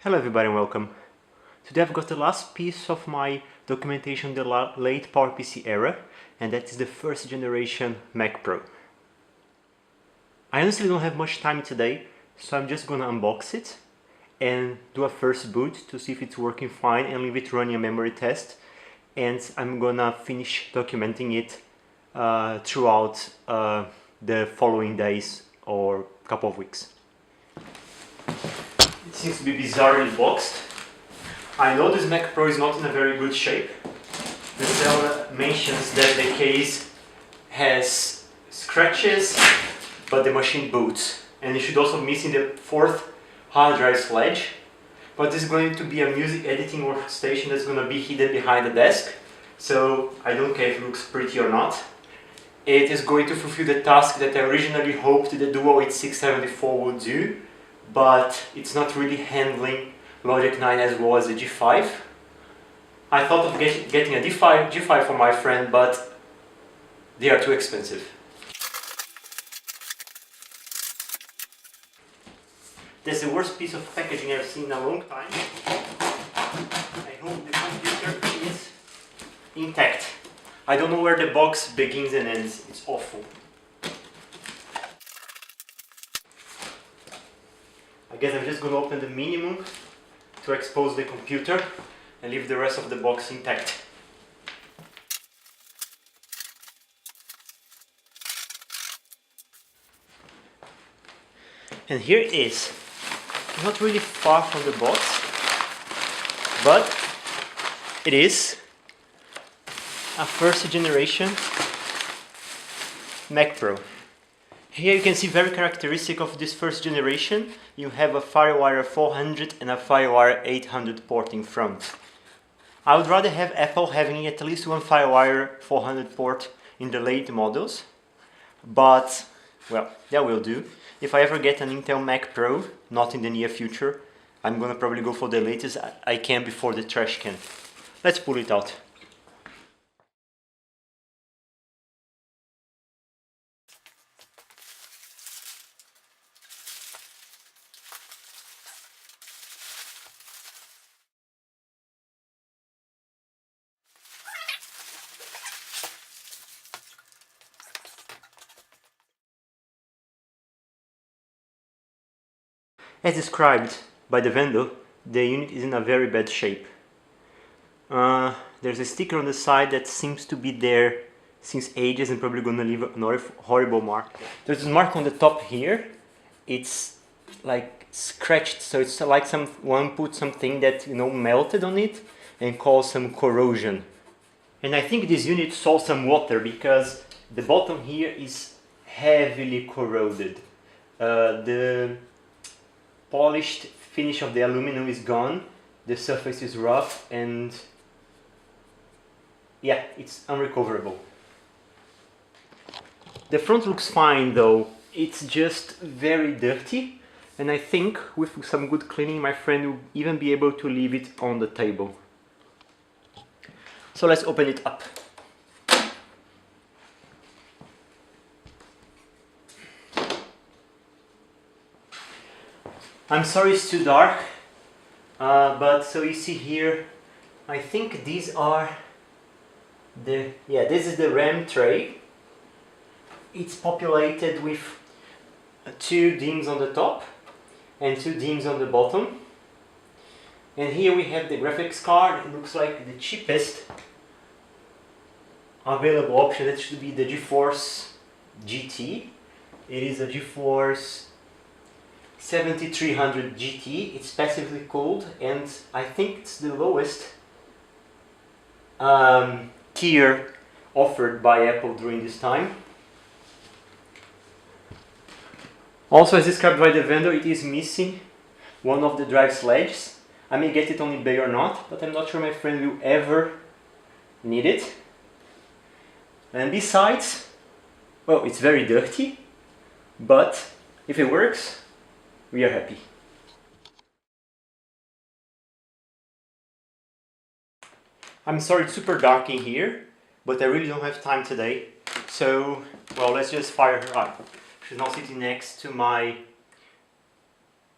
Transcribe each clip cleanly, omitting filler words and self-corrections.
Hello everybody and welcome. Today I've got the last piece of my documentation in the late PowerPC era, and that is the first generation Mac Pro. I honestly don't have much time today, so I'm just gonna unbox it and do a first boot to see if it's working fine and leave it running a memory test, and I'm gonna finish documenting it throughout the following days or couple of weeks. It seems to be bizarrely boxed. I know this Mac Pro is not in a very good shape. The seller mentions that the case has scratches, but the machine boots. And it should also be missing the fourth hard drive sledge. But this is going to be a music editing workstation that's going to be hidden behind the desk. So I don't care if it looks pretty or not. It is going to fulfill the task that I originally hoped the Dual 8674 would do, but it's not really handling Logic 9 as well as the G5. I thought of getting a G5 for my friend, but they are too expensive. That's the worst piece of packaging I've seen in a long time. I hope the computer is intact. I don't know where the box begins and ends. It's awful. I guess I'm just going to open the minimum to expose the computer and leave the rest of the box intact. And here it is. Not really far from the box, but it is a first generation Mac Pro. Here you can see very characteristic of this first generation. You have a FireWire 400 and a FireWire 800 port in front. I would rather have Apple having at least one FireWire 400 port in the late models, but well, that will do. If I ever get an Intel Mac Pro, not in the near future, I'm gonna probably go for the latest I can before the trash can. Let's pull it out. As described by the vendor, the unit is in a very bad shape. There's a sticker on the side that seems to be there since ages and probably gonna leave a horrible mark. There's a mark on the top here. It's like scratched, so it's like someone put something that, you know, melted on it and caused some corrosion. And I think this unit saw some water because the bottom here is heavily corroded. The polished finish of the aluminum is gone, the surface is rough, and yeah, it's unrecoverable. The front looks fine though, it's just very dirty, and I think with some good cleaning my friend will even be able to leave it on the table. So let's open it up. I'm sorry it's too dark, but so you see here, I think these are this is the RAM tray. It's populated with 2 DIMMs on the top and 2 DIMMs on the bottom. And here we have the graphics card. It looks like the cheapest available option. That should be the GeForce GT. It is a GeForce 7300 GT. It's passively cooled, and I think it's the lowest tier offered by Apple during this time. Also, as described by the vendor, it is missing one of the drive sledges. I may get it on eBay or not, but I'm not sure my friend will ever need it. And besides, well, it's very dirty, but if it works, we are happy. I'm sorry it's super dark in here, but I really don't have time today. So, well, let's just fire her up. She's now sitting next to my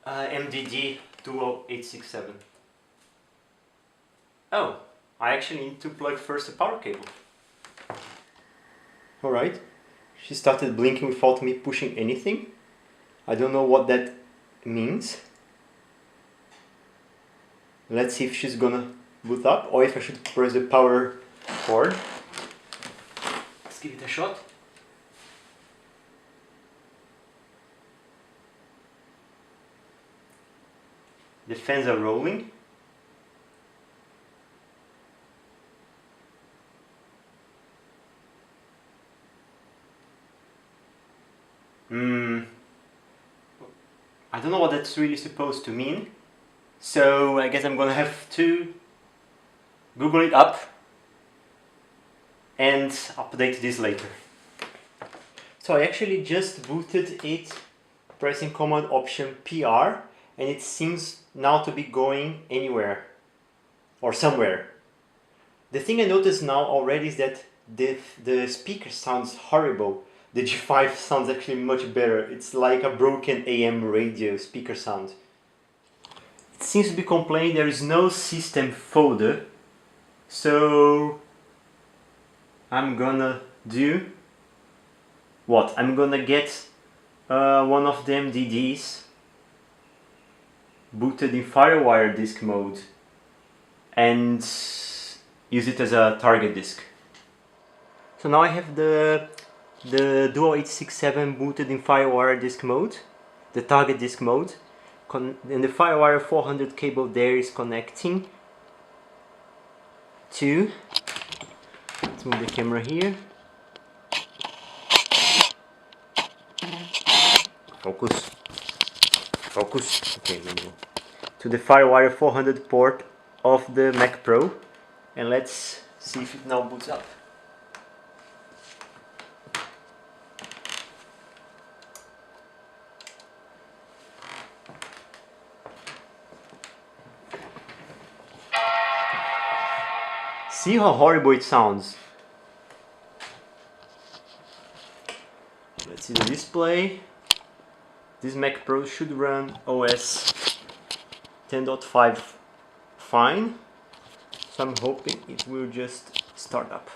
MDD Duo 867. Oh, I actually need to plug first the power cable. Alright, she started blinking without me pushing anything. I don't know what that means. Let's see if she's gonna boot up or if I should press the power cord. Let's give it a shot. The fans are rolling. I don't know what that's really supposed to mean, so I guess I'm gonna have to Google it up and update this later. So I actually just booted it pressing Command Option PR, and it seems now to be going anywhere or somewhere. The thing I noticed now already is that the speaker sounds horrible. The G5 sounds actually much better. It's like a broken AM radio speaker sound. It seems to be complaining there is no system folder, so I'm gonna do what? I'm gonna get one of the MDDs booted in FireWire disk mode and use it as a target disk. So now I have the Duo 867 booted in FireWire disk mode, the target disk mode, and the FireWire 400 cable there is connecting to, let's move the camera here, focus, okay, to the FireWire 400 port of the Mac Pro, and let's see if it now boots up. See how horrible it sounds. Let's see the display. This Mac Pro should run OS 10.5 fine, so I'm hoping it will just start up.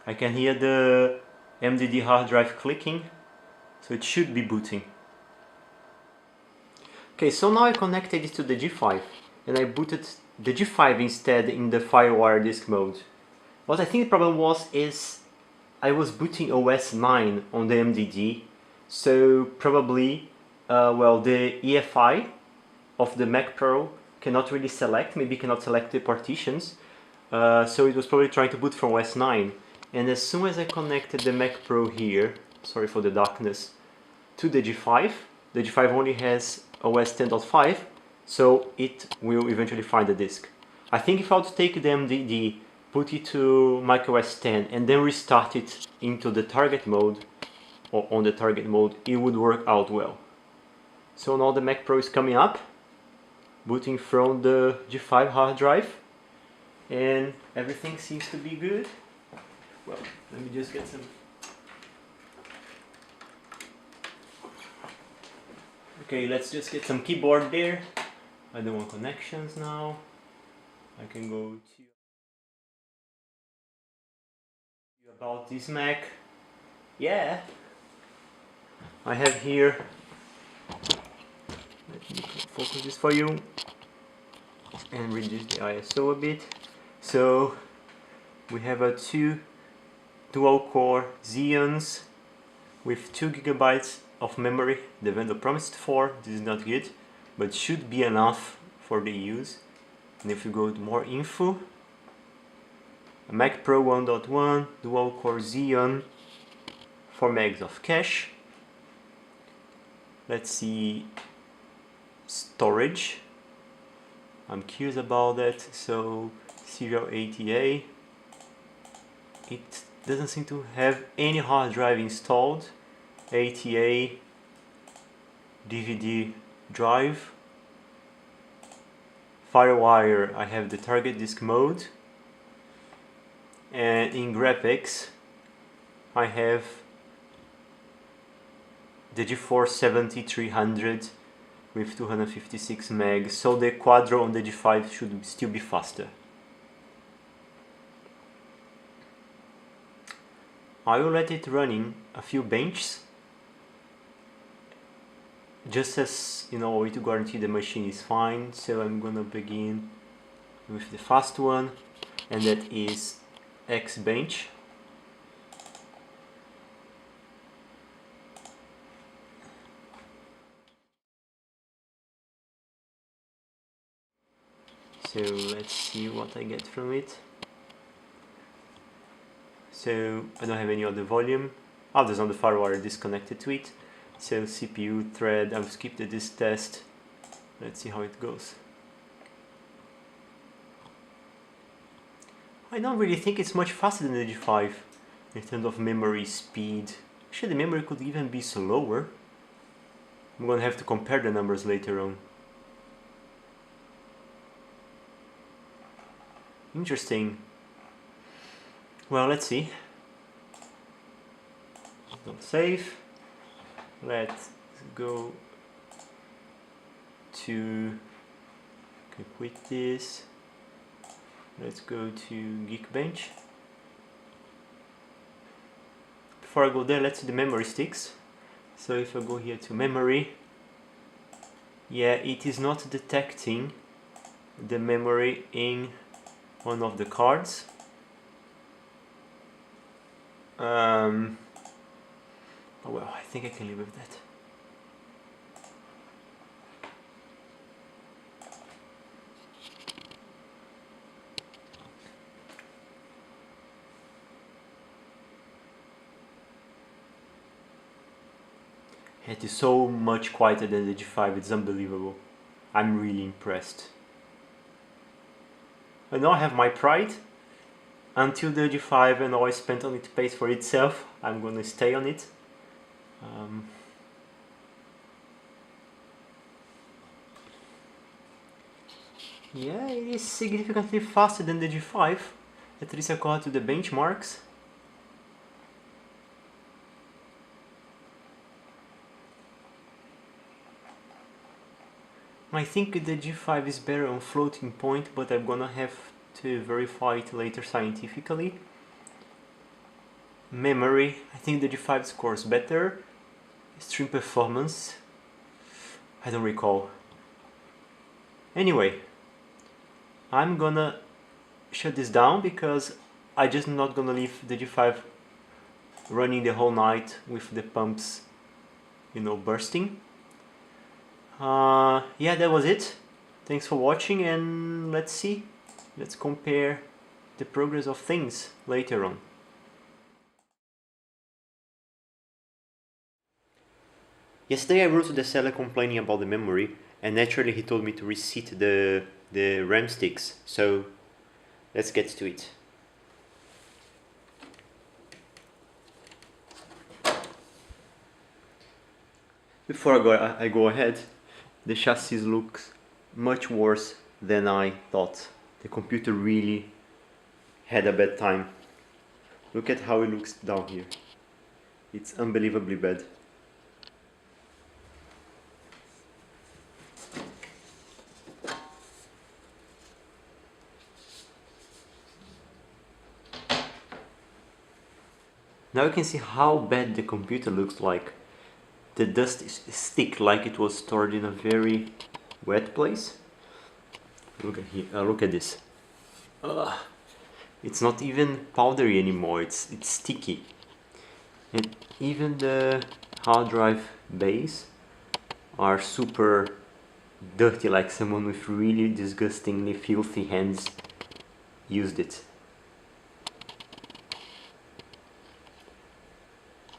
I can hear the MDD hard drive clicking, so it should be booting. Okay, so now I connected it to the G5 and I booted the G5 instead in the FireWire disk mode. What I think the problem was is I was booting OS 9 on the MDD, so probably well, the EFI of the Mac Pro cannot really select, maybe cannot select the partitions, so it was probably trying to boot from OS 9. And as soon as I connected the Mac Pro here, sorry for the darkness, to the G5 only has OS 10.5, so it will eventually find the disk. I think if I would take the MDD, put it to macOS 10 and then restart it into the target mode, or on the target mode, it would work out well. So now the Mac Pro is coming up, booting from the G5 hard drive, and everything seems to be good. Well, let me just get some. Okay, let's just get some keyboard there. I don't want connections now. I can go to about this Mac. Yeah, I have here. Let me focus this for you and reduce the ISO a bit. So we have a two dual-core Xeons with 2 GB of memory. The vendor promised 4. This is not good, but should be enough for the use. And if you go to more info, a Mac Pro 1.1 dual-core Xeon, 4 megs of cache. Let's see storage. I'm curious about that. So serial ATA. It doesn't seem to have any hard drive installed. ATA DVD drive. FireWire, I have the target disk mode, and in graphics I have the GeForce 7300 with 256 meg, so the Quadro on the G5 should still be faster. I will let it running a few benches, just as, you know, way to guarantee the machine is fine. So I'm gonna begin with the fast one, and that is X bench. So let's see what I get from it. So I don't have any other volume. Oh, there's on the firewire disconnected to it. So CPU thread, I've skipped this test. Let's see how it goes. I don't really think it's much faster than the G5 in terms of memory speed. Actually, the memory could even be slower. I'm gonna have to compare the numbers later on. Interesting. Well, let's see. Don't save. Let's go to quit this. Let's go to Geekbench. Before I go there, let's see the memory sticks. So if I go here to memory, yeah, it is not detecting the memory in one of the cards. Oh well, I think I can live with that. It is so much quieter than the G5, it's unbelievable. I'm really impressed. I now have my pride. Until the G5 and all I spent on it pays for itself, I'm gonna stay on it. Yeah, it is significantly faster than the G5, at least according to the benchmarks. I think the G5 is better on floating point, but I'm gonna have to verify it later scientifically. Memory, I think the G5 scores better. Stream performance, I don't recall. Anyway, I'm gonna shut this down because I'm just not gonna leave the G5 running the whole night with the pumps, you know, bursting. Yeah, that was it. Thanks for watching, and let's compare the progress of things later on. Yesterday I wrote to the seller complaining about the memory, and naturally he told me to reseat the RAM sticks, so let's get to it. Before I go ahead, the chassis looks much worse than I thought. The computer really had a bad time. Look at how it looks down here. It's unbelievably bad. Now you can see how bad the computer looks like. The dust is thick, like it was stored in a very wet place. Look at here. Look at this. It's not even powdery anymore. It's sticky. And even the hard drive bays are super dirty, like someone with really disgustingly filthy hands used it.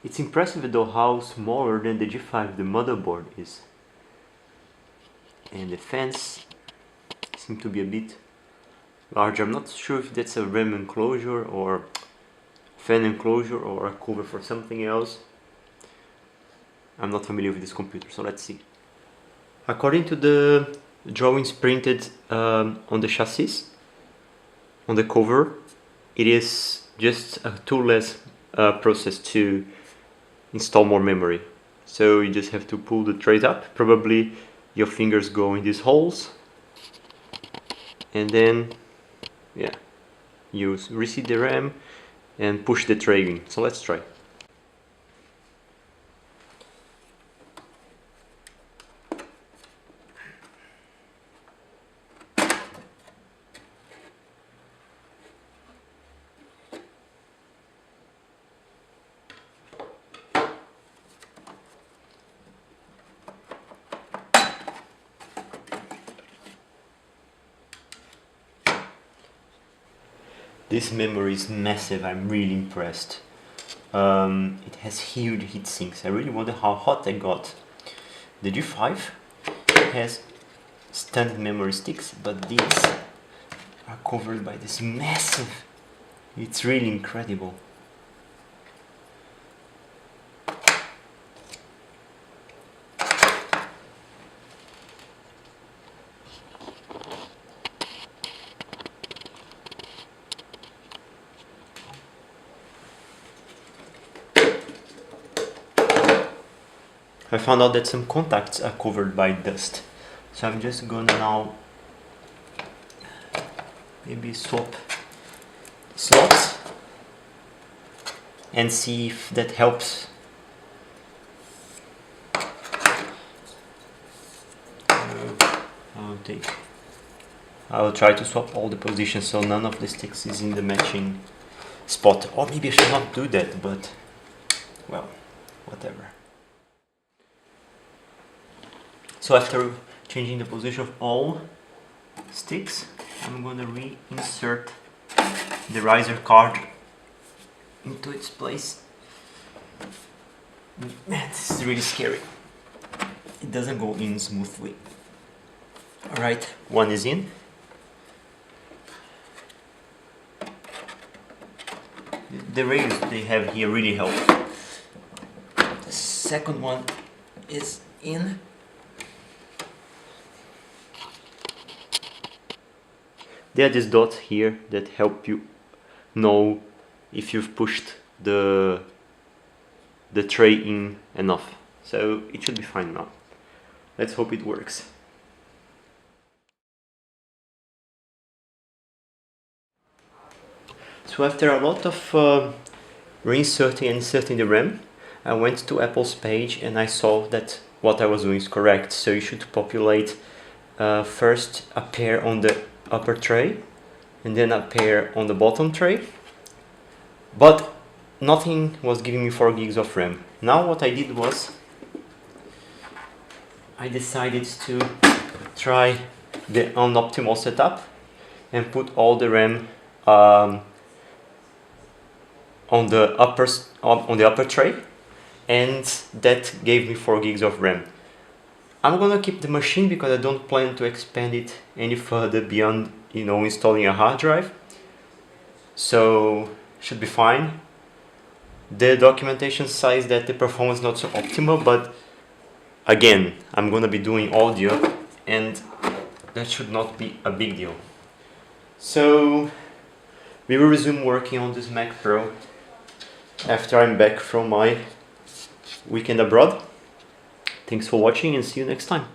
It's impressive though how smaller than the G5 the motherboard is. And the fans seem to be a bit larger. I'm not sure if that's a RAM enclosure or fan enclosure or a cover for something else. I'm not familiar with this computer, so let's see. According to the drawings printed on the chassis, on the cover, it is just a toolless process to install more memory. So you just have to pull the trays up, probably your fingers go in these holes, and then yeah, you reseat the RAM and push the tray in. So let's try. This memory is massive. I'm really impressed. It has huge heat sinks. I really wonder how hot I got. The G5 has standard memory sticks, but these are covered by this massive. It's really incredible. I found out that some contacts are covered by dust, so I'm just gonna now maybe swap slots and see if that helps. I'll try to swap all the positions so none of the sticks is in the matching spot, or maybe I should not do that, but well, whatever. So after changing the position of all sticks, I'm going to reinsert the riser card into its place. Man, this is really scary. It doesn't go in smoothly. Alright, one is in. The rails they have here really help. The second one is in. There are these dots here that help you know if you've pushed the tray in enough. So it should be fine now. Let's hope it works. So after a lot of reinserting and inserting the RAM, I went to Apple's page and I saw that what I was doing is correct. So you should populate first a pair on the upper tray and then a pair on the bottom tray, but nothing was giving me 4 gigs of RAM. Now what I did was I decided to try the unoptimal setup and put all the RAM on the upper tray, and that gave me 4 gigs of RAM. I'm gonna keep the machine because I don't plan to expand it any further beyond, installing a hard drive. So should be fine. The documentation says that the performance is not so optimal, but again, I'm gonna be doing audio and that should not be a big deal. So we will resume working on this Mac Pro after I'm back from my weekend abroad. Thanks for watching and see you next time.